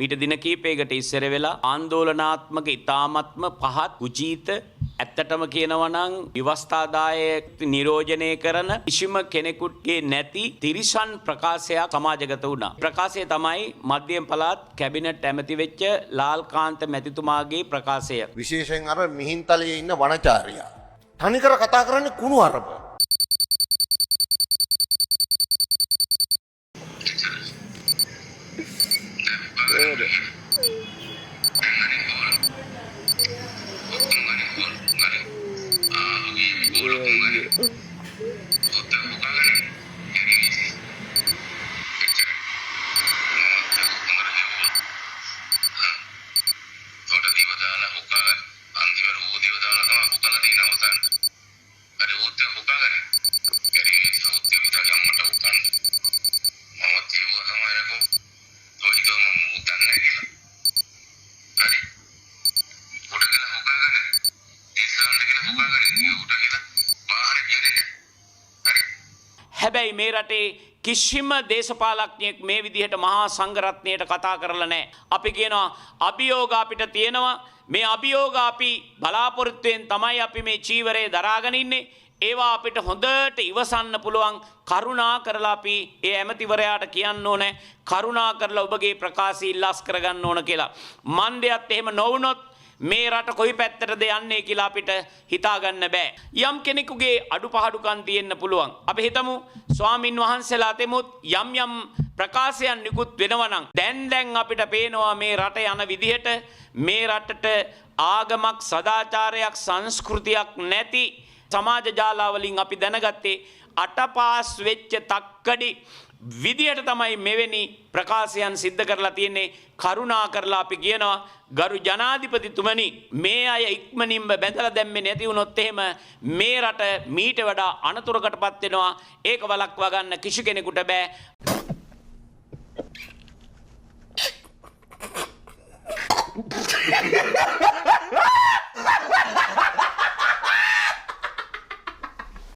මීට දින කිහිපයකට ඉස්සර වෙලා ආందోලනාත්මක ඉතාමත්ම පහත් කුජීත ඇත්තටම කියනවා නම් විවස්ථාදායක නිරෝජනය කරන කිසිම කෙනෙකුගේ නැති තිරිසන් ප්‍රකාශයක් සමාජගත වුණා. ප්‍රකාශය තමයි මධ්‍යම පළාත් කැබිනට් ඇමති වෙච්ච ලාල්කාන්ත මැතිතුමාගේ ප්‍රකාශය. විශේෂයෙන් අර මිහින්තලයේ ඉන්න වනචාරියා. තනිකර කතා කරන්නේ කුණු අරබ. හැබැයි මේ රටේ කිසිම දේශපාලඥයෙක් මේ විදිහට මහා සංඝරත්නයට කතා කරලා නැහැ. අපි කියනවා අභියෝග අපිට තියෙනවා. මේ අභියෝග අපි බලාපොරොත්තුෙන් තමයි අපි මේ චීවරය දරාගෙන ඉන්නේ. ඒවා අපිට හොඳට ඉවසන්න පුළුවන්. කරුණා කරලා අපි ඒ ඇමතිවරයාට කියන්න ඕනේ. කරුණා කරලා ඔබගේ ප්‍රකාශය ඉල්ලාස් කරගන්න ඕන කියලා. මන්දයත් එහෙම නොවුනොත් මේ රට කොයි පැත්තටද යන්නේ කියලා අපිට හිතා ගන්න බෑ. යම් කෙනෙකුගේ අඩුපහඩුකම් තියෙන්න පුළුවන්. අපි හිතමු ස්වාමින් වහන්සේලා තෙමුත් යම් ප්‍රකාශයන් නිකුත් වෙනවා නම් දැන් අපිට පේනවා මේ රට යන විදිහට මේ රටට ආගමක් සදාචාරයක් සංස්කෘතියක් නැති සමාජ ජාලාවලින් අපි දැනගත්තේ අටපාස් වෙච්ච තක්කඩි විදියට තමයි මෙවැනි ප්‍රකාශයන් සිද්ධ කරලා තියෙන්නේ. කරුණා කරලා අපි කියනවා ගරු ජනාධිපතිතුමනි මේ අය ඉක්මනින්ම බැඳලා දැම්මේ නැති වුණොත් එහෙම මේ රට මීට වඩා අනතුරකටපත් වෙනවා. ඒක වළක්වා ගන්න කිසි කෙනෙකුට බෑ.